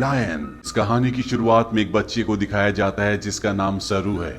Lion. इस कहानी की शुरुआत में एक बच्चे को दिखाया जाता है जिसका नाम सरू है।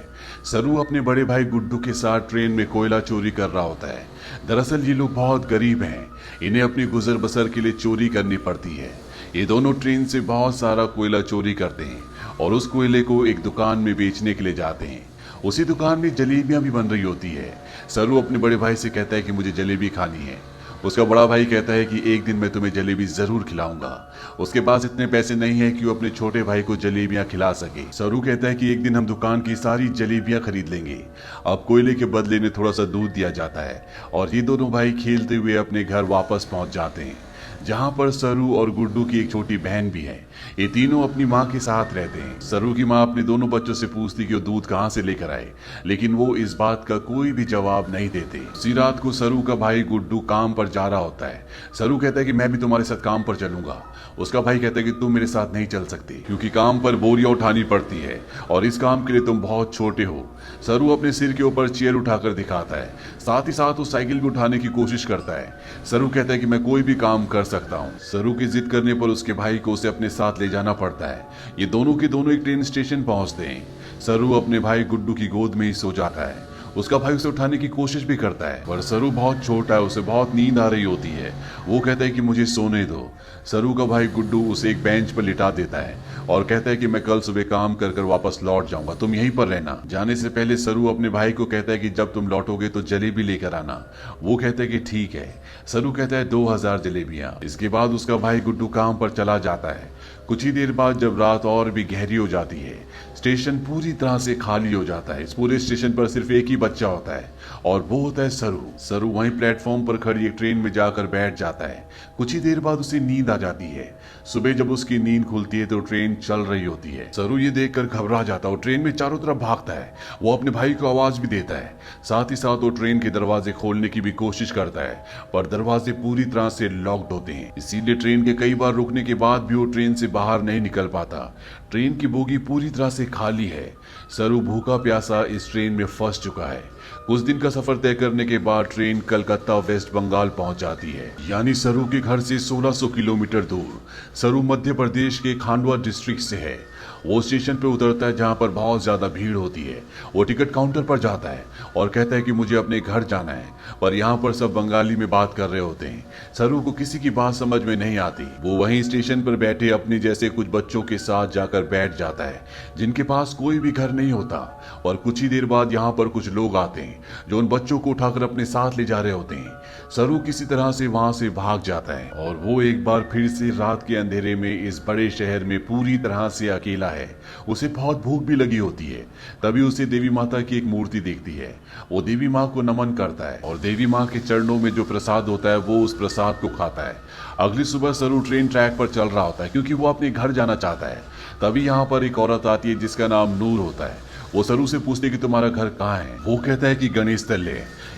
सरू अपने बड़े भाई गुड्डू के साथ ट्रेन में कोयला चोरी कर रहा होता है। दरअसल ये लोग बहुत गरीब हैं, इन्हें अपनी गुजर बसर के लिए चोरी करनी पड़ती है। ये दोनों ट्रेन से बहुत सारा कोयला चोरी करते हैं और उस कोयले को एक दुकान में बेचने के लिए जाते हैं। उसी दुकान में जलेबियां भी बन रही होती है। सरू अपने बड़े भाई से कहता है कि मुझे जलेबी खानी है। उसका बड़ा भाई कहता है कि एक दिन मैं तुम्हें जलेबी जरूर खिलाऊंगा। उसके पास इतने पैसे नहीं है कि वो अपने छोटे भाई को जलेबियां खिला सके। सरू कहता है कि एक दिन हम दुकान की सारी जलेबियां खरीद लेंगे। अब कोयले के बदले में थोड़ा सा दूध दिया जाता है और ये दोनों भाई खेलते हुए अपने घर वापस पहुंच जाते हैं, जहां पर सरू और गुड्डू की एक छोटी बहन भी है। ये तीनों अपनी माँ के साथ रहते हैं। सरू की माँ अपने दोनों बच्चों से पूछती कि वो दूध कहाँ से लेकर आए, लेकिन वो इस बात का कोई भी जवाब नहीं देते। उसी रात को सरू का भाई गुड्डू काम पर जा रहा होता है। सरू कहता है कि मैं भी तुम्हारे साथ काम पर चलूंगा। उसका भाई कहता है कि तुम मेरे साथ नहीं चल सकते क्योंकि काम पर बोरियां उठानी पड़ती है और इस काम के लिए तुम बहुत छोटे हो। सरू अपने सिर के ऊपर चेयर उठाकर दिखाता है, साथ ही साथ वो साइकिल भी उठाने की कोशिश करता है। सरू कहता है कि मैं कोई भी काम कर सकता हूँ। सरू की जिद करने पर उसके भाई को उसे अपने साथ ले जाना पड़ता है। ये दोनों के दोनों एक ट्रेन स्टेशन पहुंचते हैं। सरू अपने भाई गुड्डू की गोद में ही सो जाता है। उसका भाई उसे उठाने की कोशिश भी करता है पर सरू बहुत छोटा है, उसे बहुत नींद आ रही होती है। वो कहता है कि मुझे सोने दो। सरू का भाई गुड्डू उसे एक बेंच पर लिटा देता है और कहता है कि मैं कल सुबह काम कर कर वापस लौट जाऊंगा, तुम यहीं पर रहना। जाने से पहले सरू अपने भाई को कहता है कि जब तुम लौटोगे तो जलेबी लेकर आना। वो कहता है कि ठीक है। सरू कहता है 2000 जलेबियां। इसके बाद उसका भाई गुड्डू काम पर चला जाता है। कुछ ही देर बाद जब रात और भी गहरी हो जाती है, स्टेशन पूरी तरह से खाली हो जाता है। इस पूरे स्टेशन पर सिर्फ एक ही बच्चा होता है और वो होता है सरू। सरू वहीं प्लेटफॉर्म पर खड़ी एक ट्रेन में जाकर बैठ जाता है। कुछ ही देर बाद उसे नींद आ जाती है। सुबह जब उसकी नींद खुलती है तो ट्रेन चल रही होती है। सरू ये देखकर घबरा जाता है और ट्रेन में चारों तरफ भागता है। वो अपने भाई को आवाज भी देता है। साथ ही साथ वो ट्रेन के दरवाजे खोलने की भी कोशिश करता है पर दरवाजे पूरी तरह से लॉक्ड होते हैं। इसीलिए ट्रेन के कई बार रुकने के बाद भी वो ट्रेन से बाहर नहीं निकल पाता। ट्रेन की बोगी पूरी तरह से खाली है। सरू भूखा प्यासा इस ट्रेन में फंस चुका है। कुछ दिन का सफर तय करने के बाद ट्रेन कलकत्ता वेस्ट बंगाल पहुंच जाती है, यानी सरू के घर से 1600 किलोमीटर दूर। सरू मध्य प्रदेश के खांडवा डिस्ट्रिक्ट से है। वो स्टेशन पर उतरता है जहां पर बहुत ज्यादा भीड़ होती है। वो टिकट काउंटर पर जाता है और कहता है कि मुझे अपने घर जाना है, पर यहाँ पर सब बंगाली में बात कर रहे होते हैं। सरू को किसी की बात समझ में नहीं आती। वो वहीं स्टेशन पर बैठे अपने जैसे कुछ बच्चों के साथ जाकर बैठ जाता है जिनके पास कोई भी घर नहीं होता। और कुछ ही देर बाद यहाँ पर कुछ लोग आते हैं जो उन बच्चों को उठाकर अपने साथ ले जा रहे होते हैं। सरू किसी तरह से वहां से भाग जाता है और वो एक बार फिर से रात के अंधेरे में इस बड़े शहर में पूरी तरह से अकेला है। उसे बहुत भूख भी लगी होती है। तभी उसे देवी माता की एक मूर्ति दिखती है। वो देवी माँ को नमन करता है और देवी माँ के चरणों में जो प्रसाद होता है वो उस प्रसाद को खाता है। अगली सुबह सरू ट्रेन ट्रैक पर चल रहा होता है क्योंकि वो अपने घर जाना चाहता है। तभी यहाँ पर एक औरत आती है जिसका नाम नूर होता है। वो सरू से पूछती है कि तुम्हारा घर कहाँ है। वो कहता है कि गणेश तल्ले।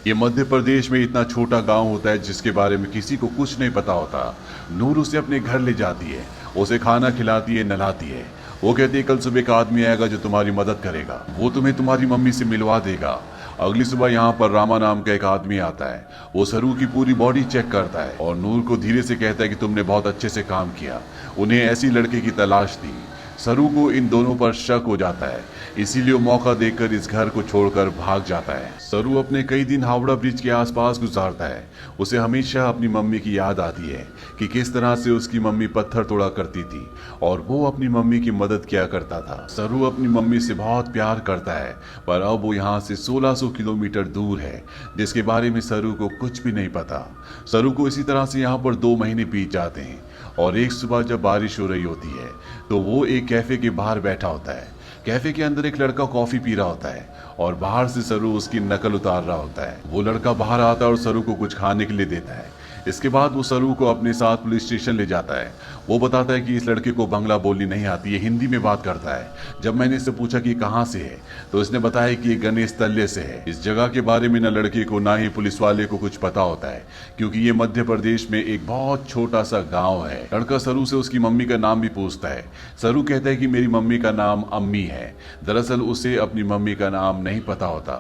ये मध्य प्रदेश में इतना छोटा गांव होता है जिसके बारे में किसी को कुछ नहीं पता होता। नूर उसे अपने घर ले जाती है, उसे खाना खिलाती है, नहलाती है। वो कहती है कल सुबह एक आदमी आएगा जो तुम्हारी मदद करेगा, वो तुम्हें तुम्हारी मम्मी से मिलवा देगा। अगली सुबह यहाँ पर रामा नाम का एक आदमी आता है। वो सरू की पूरी बॉडी चेक करता है और नूर को धीरे से कहता है कि तुमने बहुत अच्छे से काम किया। उन्हें ऐसी लड़के की तलाश थी। सरू को इन दोनों पर शक हो जाता है, इसीलिए वो मौका देकर इस घर को छोड़कर भाग जाता है। सरू अपने कई दिन हावड़ा ब्रिज के आसपास गुजारता है। उसे हमेशा अपनी मम्मी की याद आती है कि किस तरह से उसकी मम्मी पत्थर तोड़ा करती थी और वो अपनी मम्मी की मदद किया करता था। सरू अपनी मम्मी से बहुत प्यार करता है पर अब वो यहाँ से 1600 किलोमीटर दूर है जिसके बारे में सरू को कुछ भी नहीं पता। सरू को इसी तरह से यहाँ पर 2 महीने बीत जाते हैं और एक सुबह जब बारिश हो रही होती है तो वो एक कैफे के बाहर बैठा होता है। कैफे के अंदर एक लड़का कॉफी पी रहा होता है और बाहर से सरू उसकी नकल उतार रहा होता है। वो लड़का बाहर आता है और सरू को कुछ खाने के लिए देता है। इसके बाद वो सरू को अपने साथ पुलिस स्टेशन ले जाता है। वो बताता है कि इस लड़के को बंगला बोलनी नहीं आती है, हिंदी में बात करता है। जब मैंने इससे पूछा कि कहाँ से है तो इसने बताया कि ये गणेश तल्ले से है। इस जगह के बारे में न लड़के को ना ही पुलिस वाले को कुछ पता होता है क्योंकि ये मध्य प्रदेश में एक बहुत छोटा सा गाँव है। लड़का सरू से उसकी मम्मी का नाम भी पूछता है। सरू कहता है कि मेरी मम्मी का नाम अम्मी है। दरअसल उसे अपनी मम्मी का नाम नहीं पता होता।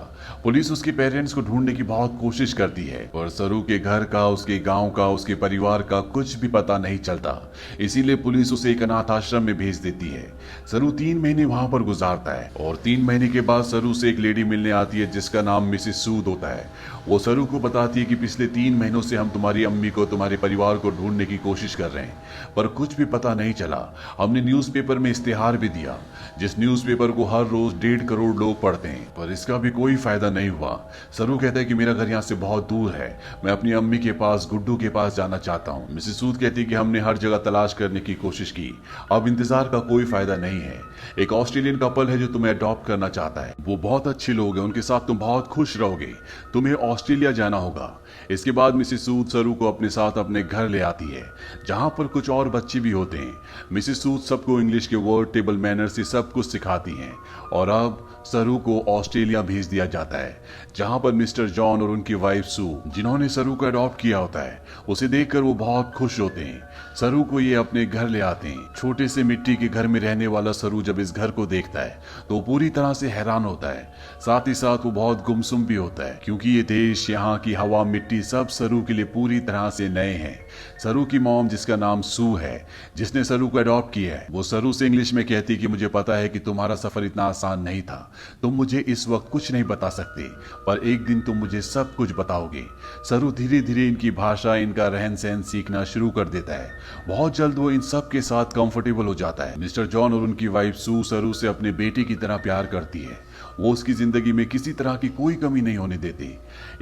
पुलिस उसके पेरेंट्स को ढूंढने की बहुत कोशिश करती है और सरू के घर का, उसके गांव का, उसके परिवार का कुछ भी पता नहीं चलता। इसीलिए पुलिस उसे एक अनाथ आश्रम में भेज देती है। सरू 3 महीने वहां पर गुजारता है और 3 महीने के बाद सरू से एक लेडी मिलने आती है जिसका नाम मिसेस सूद होता है। वो सरू को बताती है कि पिछले 3 महीनों से हम तुम्हारी अम्मी को, तुम्हारे परिवार को ढूंढने की कोशिश कर रहे हैं, पर कुछ भी पता नहीं चला। हमने न्यूज़पेपर में इश्तेहार भी दिया, जिस न्यूज़पेपर को हर रोज 1.5 करोड़ लोग पढ़ते हैं, पर इसका भी कोई फायदा नहीं हुआ। सरू कहता है कि मेरा घर यहाँ से बहुत दूर है, मैं अपनी अम्मी के पास, गुड्डू के पास जाना चाहता हूँ। मिसेस सूद कहती है कि हमने हर जगह तलाश करने की कोशिश की, अब इंतजार का कोई फायदा नहीं है। एक ऑस्ट्रेलियन कपल है जो तुम्हें अडॉप्ट करना चाहता है, वो बहुत अच्छे लोग हैं, उनके साथ तुम बहुत खुश रहोगे, तुम्हें ऑस्ट्रेलिया जाना होगा। इसके बाद मिसेस सूद सरू को अपने साथ अपने घर ले आती है, जहां पर कुछ और बच्चे भी होते हैं। मिसेस सूद सबको इंग्लिश के वर्ड, टेबल मैनर से सब कुछ सिखाती हैं और अब सरू को ऑस्ट्रेलिया भेज दिया जाता है, जहां पर मिस्टर जॉन और उनकी वाइफ सू, जिन्होंने सरू को अडॉप्ट किया होता है, उसे देखकर वो बहुत खुश होते हैं। सरू को ये अपने घर ले आते हैं। छोटे से मिट्टी के घर में रहने वाला सरू जब इस घर को देखता है तो पूरी तरह से हैरान होता है। साथ ही साथ वो बहुत गुमसुम भी होता है, क्योंकि ये देश, यहाँ की हवा, मिट्टी सब सरू के लिए पूरी तरह से नए हैं। सरू की मॉम, जिसका नाम सू है, जिसने सरू को अडॉप्ट किया है, वो सरू से इंग्लिश में कहती कि मुझे पता है कि तुम्हारा सफर इतना आसान नहीं था, तुम मुझे इस वक्त कुछ नहीं बता सकते, पर एक दिन तुम मुझे सब कुछ बताओगे। सरू धीरे धीरे इनकी भाषा, इनका रहन सहन सीखना शुरू कर देता है। बहुत जल्द वो इन सब के साथ कंफर्टेबल हो जाता है। मिस्टर जॉन और उनकी वाइफ सू सरू से अपने बेटे की तरह प्यार करती है, वो उसकी जिंदगी में किसी तरह की कोई कमी नहीं होने देती।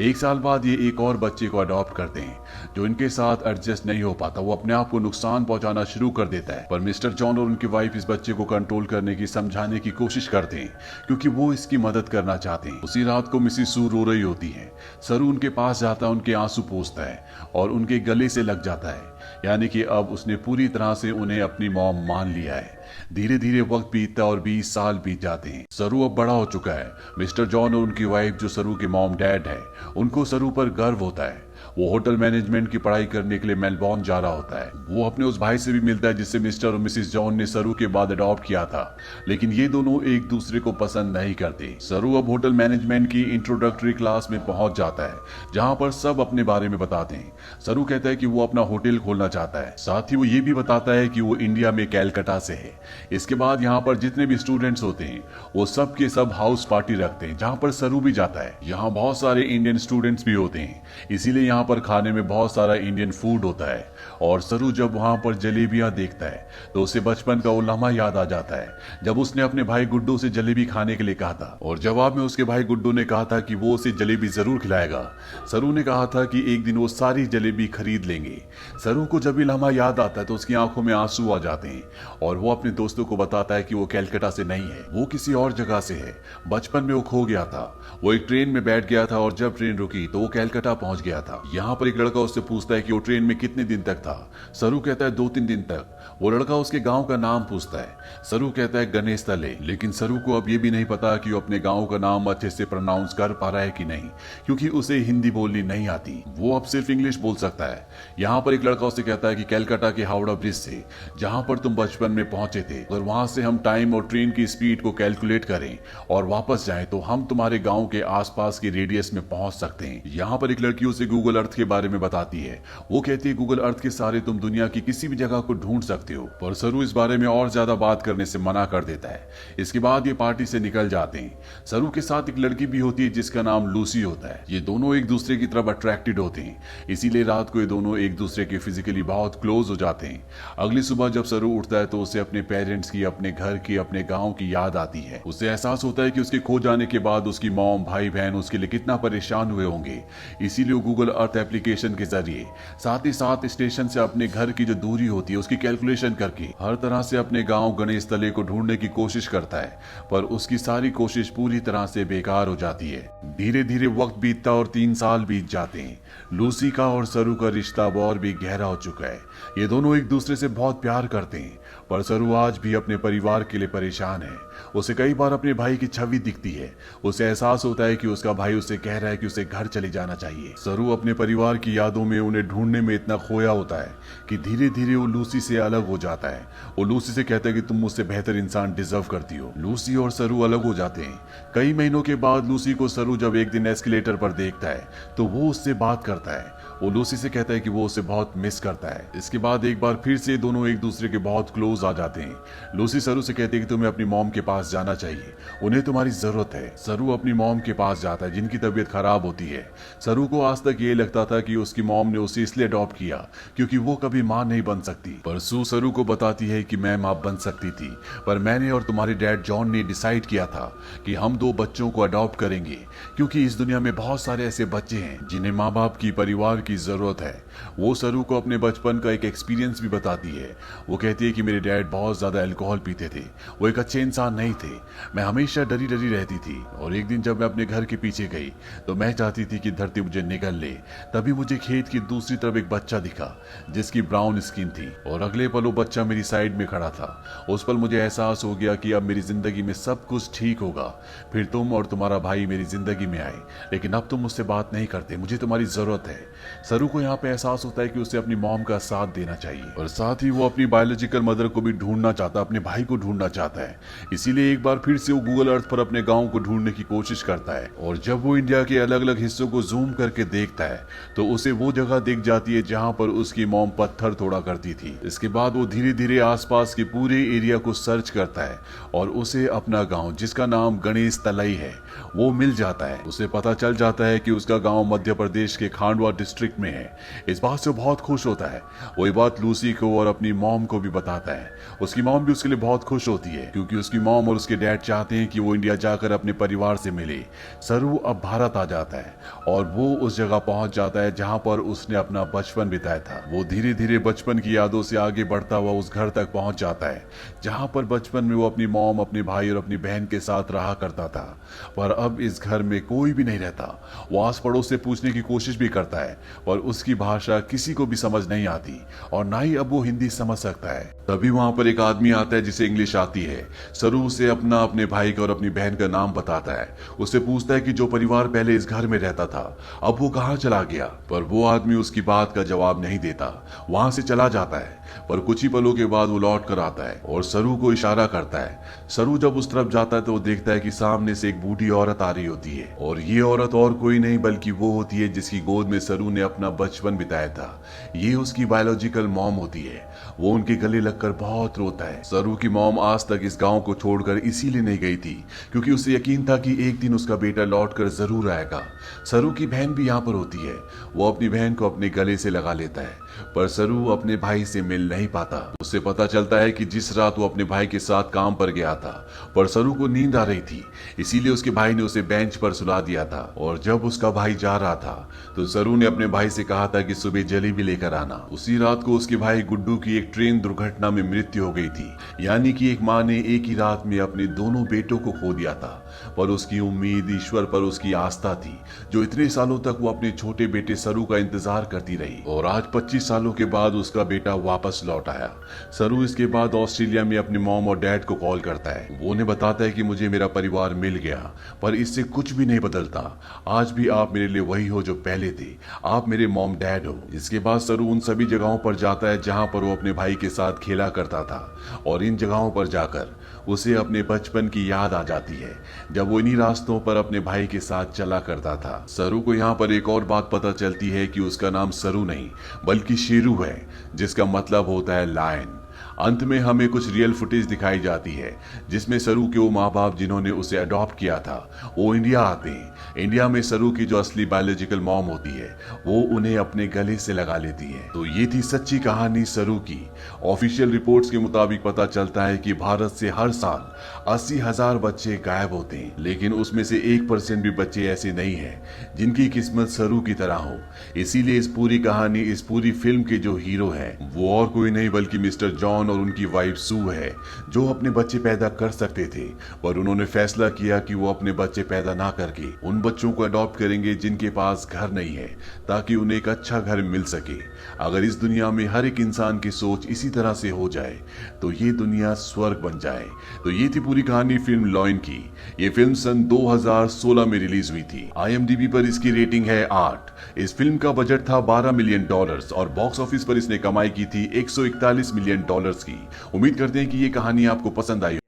1 साल बाद ये एक और बच्चे को अडॉप्ट करते हैं जो इनके साथ एडजस्ट नहीं हो पाता, वो अपने आप को नुकसान पहुंचाना शुरू कर देता है, पर मिस्टर जॉन और उनकी वाइफ इस बच्चे को कंट्रोल करने की, समझाने की कोशिश करते हैं, क्योंकि वो इसकी मदद करना चाहते हैं। उसी रात को मिसेस सू रो रही होती है। सरू उनके पास जाता है, उनके आंसू पोंछता है और उनके गले से लग जाता है, यानी कि अब उसने पूरी तरह से उन्हें अपनी मॉम मान लिया है। धीरे धीरे वक्त बीतता और 20 साल बीत जाते हैं। सरू अब बड़ा हो चुका है। मिस्टर जॉन और उनकी वाइफ, जो सरू के मॉम डैड है, उनको सरू पर गर्व होता है। वो होटल मैनेजमेंट की पढ़ाई करने के लिए मेलबॉर्न जा रहा होता है। वो अपने उस भाई से भी मिलता है जिससे मिस्टर और मिसेस जॉन ने सरू के बाद अडॉप्ट किया था, लेकिन ये दोनों एक दूसरे को पसंद नहीं करते। सरू अब होटल मैनेजमेंट की इंट्रोडक्टरी क्लास में पहुंच जाता है, जहां पर सब अपने बारे में बताते हैं। सरू कहता है कि वो अपना होटल खोलना चाहता है, साथ ही वो ये भी बताता है कि वो इंडिया में कैलकाटा से है। इसके बाद यहाँ पर जितने भी स्टूडेंट्स होते हैं वो सब के सब हाउस पार्टी रखते हैं, जहाँ पर सरू भी जाता है। यहाँ बहुत सारे इंडियन स्टूडेंट्स भी होते हैं, इसीलिए यहाँ पर खाने में बहुत सारा इंडियन फूड होता है। और सरू जब वहां पर जलेबियां देखता है तो उसे बचपन का वो लम्हा याद आ जाता है, जब उसने अपने भाई गुड्डू से जलेबी खाने के लिए कहा था और जवाब में उसके भाई गुड्डू ने कहा था कि वो उसे जलेबी जरूर खिलाएगा। सरू ने कहा था कि एक दिन वो सारी जलेबी खरीद लेंगे। सरू को जब भी लम्हा याद आता है तो उसकी आंखों में आंसू आ जाते हैं और वो अपने दोस्तों को बताता है कि वो कैलकाटा से नहीं है, वो किसी और जगह से है। बचपन में वो खो गया था, वो एक ट्रेन में बैठ गया था और जब ट्रेन रुकी तो वो कैलकाटा पहुंच गया था। यहाँ पर एक लड़का उससे पूछता है कि वो ट्रेन में कितने दिन तक था। सरू कहता है 2-3 दिन तक। वो लड़का उसके गांव का नाम पूछता है। सरू कहता है गणेश तले, लेकिन सरू को अब ये भी नहीं पता कि वो अपने गांव का नाम अच्छे से प्रोनाउंस कर पा रहा है कि नहीं, क्योंकि उसे हिंदी बोलनी नहीं आती, वो अब सिर्फ इंग्लिश बोल सकता है। यहाँ पर एक लड़का उससे कहता है कि कैलकाटा के हावड़ा ब्रिज से, जहां पर तुम बचपन में पहुंचे थे, अगर वहां से हम टाइम और ट्रेन की स्पीड को कैलकुलेट करें और वापस जाएं तो हम तुम्हारे गांव के आसपास की रेडियस में पहुंच सकते हैं। यहाँ पर एक लड़की उसे गूगल अर्थ के बारे में बताती है। वो कहती है गूगल अर्थ के सहारे तुम दुनिया की किसी भी जगह को ढूंढ सकते हो, पर सरू इस बारे में और ज्यादा बात करने से मना कर देता है। इसके बाद ये पार्टी से निकल जाते हैं। सरू के साथ एक लड़की भी होती है जिसका नाम लूसी होता है। ये दोनों एक दूसरे की तरफ अट्रैक्टेड होते हैं, इसीलिए रात को ये दोनों एक दूसरे के फिजिकली बहुत क्लोज हो जाते हैं। अगली सुबह जब सरू उठता है तो उसे अपने पेरेंट्स की, अपने घर की, अपने गाँव की याद आती है। उसे एहसास होता है कि उसके खो जाने के बाद उसकी मॉम, भाई बहन उसके लिए कितना परेशान हुए होंगे। इसीलिए गूगल अर्थ एप्लीकेशन के जरिए, साथ ही साथ स्टेशन से अपने घर की जो दूरी होती है उसकी कैलकुलेशन करके हर तरह से अपने गांव गणेश तले को ढूंढने की कोशिश करता है, पर उसकी सारी कोशिश पूरी तरह से बेकार हो जाती है। धीरे धीरे वक्त बीतता और 3 साल बीत जाते हैं। लूसी का और सरू का रिश्ता अब और भी गहरा हो चुका है। ये दोनों एक दूसरे से बहुत प्यार करते हैं, पर सरू आज भी अपने परिवार के लिए परेशान है। उसे कई बार अपने भाई की छवि दिखती है। उसे एहसास होता है कि उसका भाई उसे कह रहा है कि उसे घर चले जाना चाहिए। सरू अपने परिवार की यादों में उन्हें ढूंढने में इतना खोया होता है कि धीरे धीरे वो लूसी से अलग हो जाता है। वो लूसी से कहता है कि तुम मुझसे बेहतर इंसान डिजर्व करती हो। लूसी और सरू अलग हो जाते हैं। कई महीनों के बाद लूसी को सरू जब एक दिन एस्केलेटर पर देखता है तो वो उससे बात करता है। वो लूसी से कहता है कि वो उसे बहुत मिस करता है। इसके बाद एक बार फिर से दोनों एक दूसरे के बहुत क्लोज आ जाते हैं। लूसी सरू से कहती है कि तुम्हें अपनी मॉम के पास जाना चाहिए, उन्हें तुम्हारी जरूरत है। सरू अपनी मॉम के पास जाता है जिनकी तबीयत खराब होती है। सरू को आज तक ये लगता था कि उसकी मॉम ने उसे इसलिए अडॉप्ट किया क्योंकि वो कभी मां नहीं बन सकती, पर सू सरू को बताती है कि मैं मां बन सकती थी, पर मैंने और तुम्हारे डैड जॉन ने डिसाइड किया था कि हम 2 बच्चों को अडॉप्ट करेंगे क्योंकि इस दुनिया में बहुत सारे ऐसे बच्चे हैं जिन्हें माँ बाप की, परिवार की जरूरत है। वो सरू को अपने बचपन का एक एक्सपीरियंस भी बताती है। वो कहती है कि मेरे डैड बहुत ज्यादा अल्कोहल पीते थे, वो एक अच्छे इंसान नहीं थे, मैं हमेशा डरी डरी रहती थी। और एक दिन जब मैं अपने घर के पीछे गई तो मैं चाहती थी कि धरती मुझे निगल ले। तभी मुझे खेत की दूसरी तरफ एक बच्चा दिखा जिसकी ब्राउन स्किन थी और अगले पल वो बच्चा मेरी साइड में खड़ा था। उस पल मुझे एहसास हो गया कि अब मेरी जिंदगी में सब कुछ ठीक होगा। फिर तुम और तुम्हारा भाई मेरी जिंदगी में आए, लेकिन अब तुम मुझसे बात नहीं करते, मुझे तुम्हारी जरूरत है। सरू को यहाँ पे एहसास होता है कि उसे अपनी मॉम का साथ देना चाहिए और साथ ही वो अपनी बायोलॉजिकल मदर को भी ढूंढना चाहता है, अपने भाई को ढूंढना चाहता है। इसीलिए एक बार फिर से वो गूगल अर्थ पर अपने गांव को ढूंढने की कोशिश करता है और जब वो इंडिया के अलग अलग हिस्सों को जूम करके देखता है तो उसे वो जगह दिख जाती है जहां पर उसकी मॉम पत्थर तोड़ा करती थी। इसके बाद वो धीरे धीरे आसपास के पूरे एरिया को सर्च करता है और उसे अपना गांव, जिसका नाम गणेश तलई है, वो मिल जाता है। उसे पता चल जाता है कि उसका गांव मध्य प्रदेश के खांडवा डिस्ट्रिक्ट में है। इस बात से बहुत खुश होता है। वही बात लूसी को और अपनी मॉम को भी बताता है। उसकी मॉम भी उसके लिए बहुत खुश होती है क्योंकि उसकी मॉम और उसके डैड चाहते हैं कि वो इंडिया जाकर अपने परिवार से मिले। सरू अब भारत आ जाता है और वो उस जगह पहुंच जाता है जहां पर उसने अपना बचपन बिताया था। वो धीरे धीरे बचपन की यादों से आगे बढ़ता हुआ उस घर तक पहुंच जाता है जहां पर बचपन में वो अपनी मॉम, अपने भाई और अपनी बहन के साथ रहा करता था। पर अब इस घर में कोई भी नहीं रहता। वो आस पड़ोस से पूछने की कोशिश भी करता है पर उसकी भाषा किसी को भी समझ नहीं आती और ना ही अब वो हिंदी समझ सकता है। तभी वहां पर एक आदमी आता है जिसे इंग्लिश आती है। सरू उसे अपना, अपने भाई का और अपनी बहन का नाम बताता है। उससे पूछता है कि जो परिवार पहले इस घर में रहता था अब वो कहाँ चला गया, पर वो आदमी उसकी बात का जवाब नहीं देता, वहां से चला जाता है। पर कुछ ही पलों के बाद वो लौट कर आता है और सरू को इशारा करता है। सरू जब उस तरफ जाता है तो वो देखता है कि सामने से एक बूढ़ी औरत आ रही होती है और ये औरत और कोई नहीं बल्कि वो होती है जिसकी गोद में सरू ने अपना बचपन बिताया था। ये उसकी बायोलॉजिकल मॉम होती है। वो उनके गले लगकर बहुत रोता है। सरू की मॉम आज तक इस गांव को छोड़कर इसीलिए नहीं गई थी क्योंकि उसे यकीन था कि एक दिन उसका बेटा लौटकर जरूर आएगा। सरू की बहन भी यहाँ पर होती है। वो अपनी बहन को अपने गले से लगा लेता है पर सरू अपने भाई से मिल नहीं पाता। उससे पता चलता है कि जिस रात वो अपने भाई के साथ काम पर गया था पर सरू को नींद आ रही थी, इसीलिए उसके भाई ने उसे बेंच पर सुला दिया था। और जब उसका भाई जा रहा था तो सरू ने अपने भाई से कहा था कि सुबह जलेबी लेकर आना। उसी रात को उसके भाई गुड्डू की एक ट्रेन दुर्घटना में मृत्यु हो गई थी। यानी कि एक माँ ने एक ही रात में अपने दोनों बेटों को खो दिया था। पर उसकी उम्मीद, ईश्वर पर उसकी आस्था थी जो इतने सालों तक वो अपने छोटे बेटे सरू का इंतजार करती रही। और आज 25 सालों के बाद उसका बेटा वापस लौट आया। सरू इसके बाद ऑस्ट्रेलिया में अपने मॉम और डैड को कॉल करता है। वो उन्हें बताता है कि मुझे मेरा परिवार मिल गया पर इससे कुछ भी नहीं बदलता। आज भी आप मेरे लिए वही हो जो पहले थे, आप मेरे मॉम डैड हो। इसके बाद सरू उन सभी जगहों पर जाता है जहां पर वो अपने भाई के साथ खेला करता था और इन जगहों पर जाकर उसे अपने बचपन की याद आ जाती है जब वो इन्हीं रास्तों पर अपने भाई के साथ चला करता था। सरू को यहाँ पर एक और बात पता चलती है कि उसका नाम सरू नहीं बल्कि शेरू है, जिसका मतलब होता है लायन। अंत में हमें कुछ रियल फुटेज दिखाई जाती है जिसमें सरू के वो माँ बाप जिन्होंने उसे अडॉप्ट किया था वो इंडिया आते हैं। इंडिया में सरू की जो असली बायोलॉजिकल मॉम होती है वो उन्हें अपने गले से लगा लेती है। तो ये थी सच्ची कहानी सरू की। ऑफिशियल रिपोर्ट्स के मुताबिक पता चलता है कि भारत से हर साल 80,000 बच्चे गायब होते हैं, लेकिन उसमें से 1% भी बच्चे ऐसे नहीं हैं जिनकी किस्मत सरू की तरह हो। इसीलिए इस पूरी कहानी, इस पूरी फिल्म के जो हीरो हैं वो और कोई नहीं बल्कि मिस्टर जॉन जॉन और उनकी वाइफ सू है, जो अपने बच्चे पैदा कर सकते थे, पर उन्होंने फैसला किया कि वो अपने बच्चे पैदा ना करके उन बच्चों को अडॉप्ट करेंगे जिनके पास घर नहीं है, ताकि उन्हें एक अच्छा घर मिल सके। अगर इस दुनिया में हर एक इंसान की सोच इसी तरह से हो जाए तो ये दुनिया स्वर्ग बन जाए। तो ये थी पूरी कहानी फिल्म लॉयन की। ये फिल्म सन 2016 में रिलीज हुई थी। IMDb पर इसकी रेटिंग है 8। इस फिल्म का बजट था $12 मिलियन और बॉक्स ऑफिस पर इसने कमाई की थी $141 मिलियन की। उम्मीद करते हैं कि ये कहानी आपको पसंद आई।